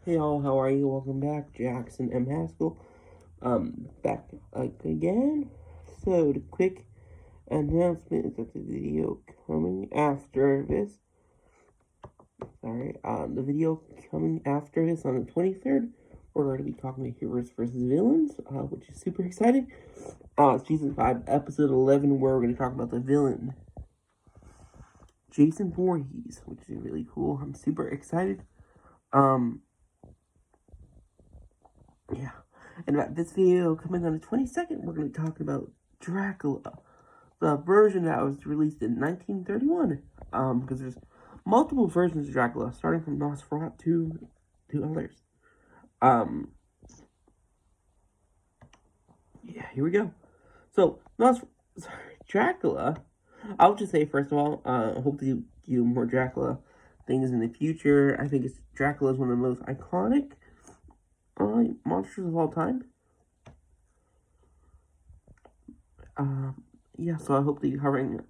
Hey all, how are you? Welcome back, Jackson M. Haskell. Back again. So the quick announcement is that the video coming after this. The video coming after this on the 23rd. We're going to be talking about heroes versus villains, which is super exciting. Season 5, episode 11, where we're going to talk about the villain, Jason Voorhees, which is really cool. I'm super excited. Yeah. And about this video coming on the 22nd, we're going to be talking about Dracula, the version that was released in 1931. Because there's multiple versions of Dracula, starting from Nosferatu to others. Yeah, here we go. So, Dracula, I'll just say, first of all, I hope to do more Dracula things in the future. I think Dracula is one of the most iconic monsters of all time. Yeah, so I hope to be covering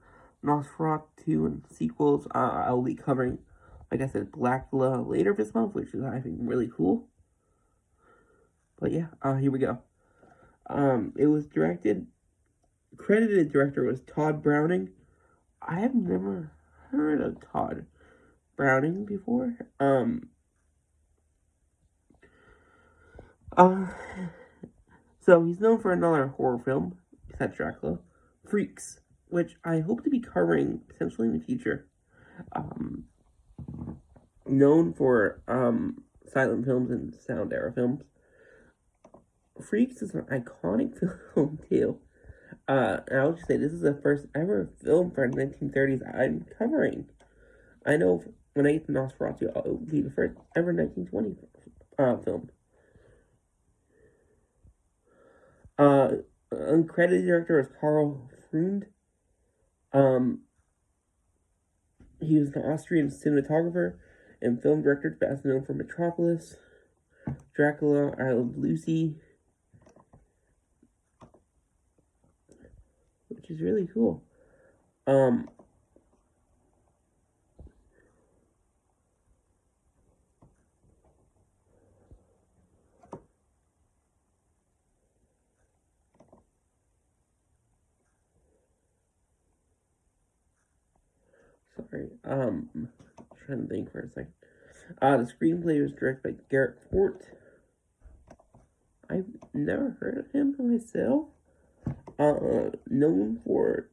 Nosferatu and sequels. I'll be covering, like I said, Dracula later this month, which is, I think, really cool. But yeah, here we go. It was credited director was Todd Browning. I have never heard of Todd Browning before. So he's known for another horror film, besides Dracula, Freaks, which I hope to be covering potentially in the future. Known for silent films and sound era films. Freaks is an iconic film too. And I'll just say this is the first ever film from the 1930s I'm covering. I know when I get to Nosferatu, it'll be the first ever 1920 film. Uncredited director is Karl Freund. He was an Austrian cinematographer and film director, best known for Metropolis, Dracula, I Love Lucy, which is really cool. Sorry, trying to think for a second. The screenplay was directed by Garrett Fort. I've never heard of him myself. Known for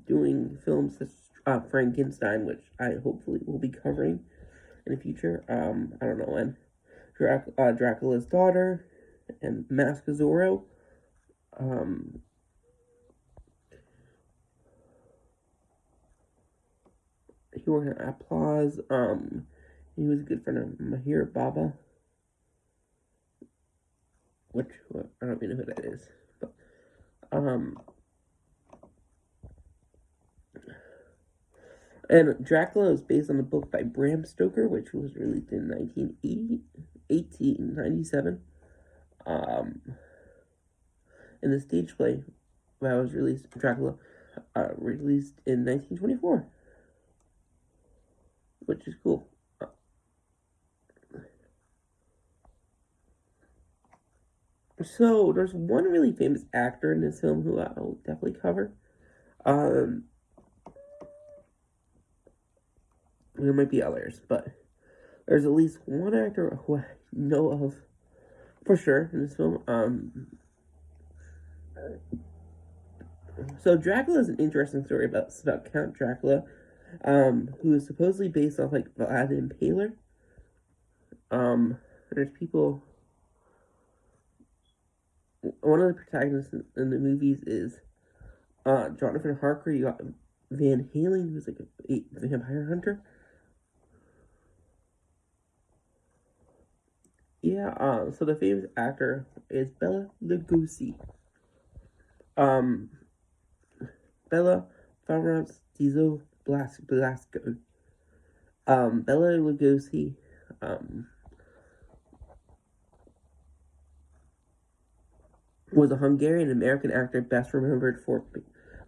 doing films such as Frankenstein, which I hopefully will be covering in the future. I don't know when. Dracula's Daughter and Mask of Zorro. He worked on Applause. He was a good friend of Mahir Baba, which I don't even know who that is. But, and Dracula is based on a book by Bram Stoker, which was released in 1897. And the stage play that was released, Dracula, released in 1924, which is cool. So, there's one really famous actor in this film who I'll definitely cover. There might be others, but there's at least one actor who I know of for sure in this film. So Dracula is an interesting story about Count Dracula, who is supposedly based off like Vlad the Impaler. There's people. One of the protagonists in the movies is Jonathan Harker. You got Van Halen, who's like a vampire hunter. Yeah, so the famous actor is Bela Lugosi. Bela Farnaz Blasco. Bela Lugosi, was a Hungarian-American actor best remembered for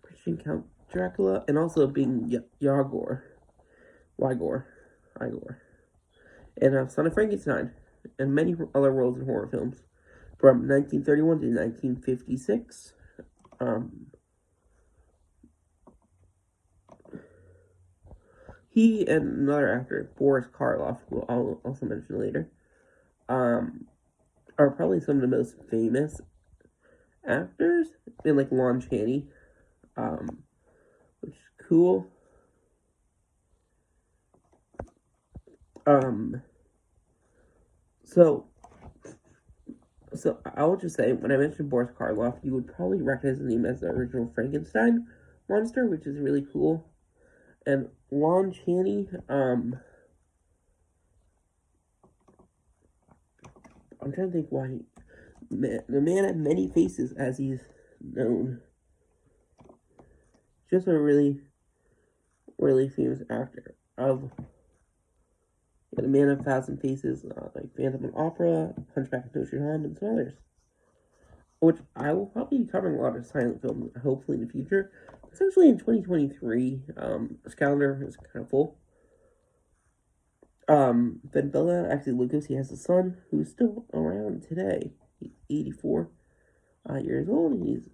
portraying Count Dracula and also being Igor, and Son of Frankenstein. and many other roles in horror films from 1931 to 1956. He and another actor, Boris Karloff, who I'll also mention later, are probably some of the most famous actors. And like Lon Chaney, which is cool. So I will just say, when I mentioned Boris Karloff, you would probably recognize his name as the original Frankenstein monster, which is really cool. And Lon Chaney, I'm trying to think why the man had many faces, as he's known. Just a really, really famous actor of The Man of a Thousand Faces, like Phantom of the Opera, Hunchback of Notre Dame, and some others. Which I will probably be covering a lot of silent films, hopefully in the future. Essentially in 2023, this calendar is kind of full. Then Bela actually Lugosi has a son who's still around today. He's 84 years old, and he's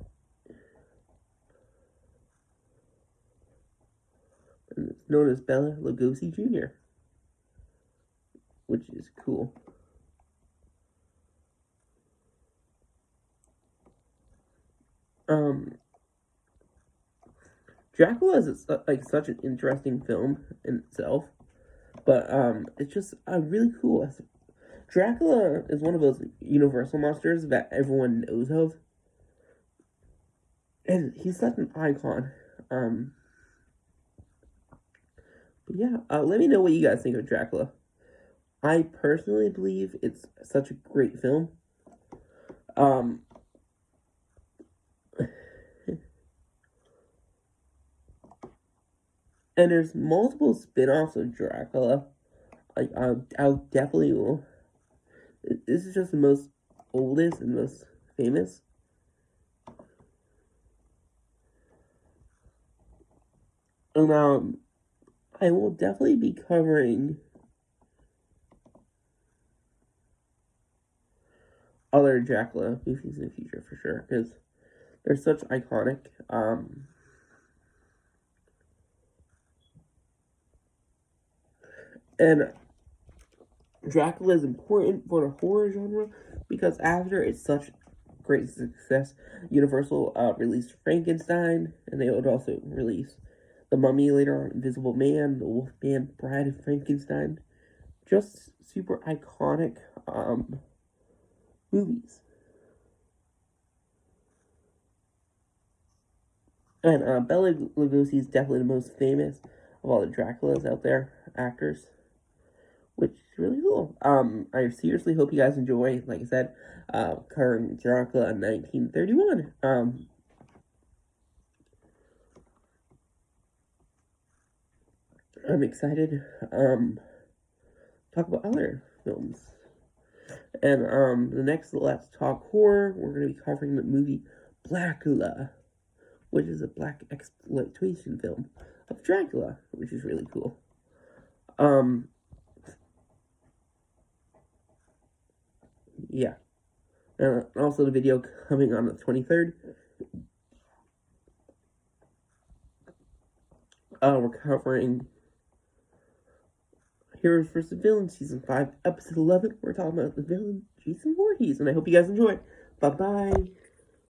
known as Bela Lugosi Jr., which is cool. Dracula is like such an interesting film in itself, but it's just really cool. Dracula is one of those universal monsters that everyone knows of, and he's such an icon. But yeah, let me know what you guys think of Dracula. I personally believe it's such a great film. And there's multiple spin-offs of Dracula. Like, I'll definitely will. This is just the most oldest and most famous. And, I will definitely be covering other Dracula movies in the future, for sure, because they're such iconic, and Dracula is important for the horror genre because after it's such great success, Universal released Frankenstein, and they would also release The Mummy later on, Invisible Man, The Wolfman, Bride of Frankenstein. Just super iconic movies. And Bela Lugosi is definitely the most famous of all the Draculas out there, actors, which is really cool. I seriously hope you guys enjoy, like I said, covering Dracula in 1931. I'm excited talk about other films. And the next Let's Talk Horror, we're going to be covering the movie Dracula, which is a black exploitation film of Dracula, which is really cool. Yeah. Also the video coming on the 23rd. We're covering Heroes vs. Villains, Season 5, Episode 11. We're talking about the villain, Jason Voorhees, and I hope you guys enjoy. Bye-bye.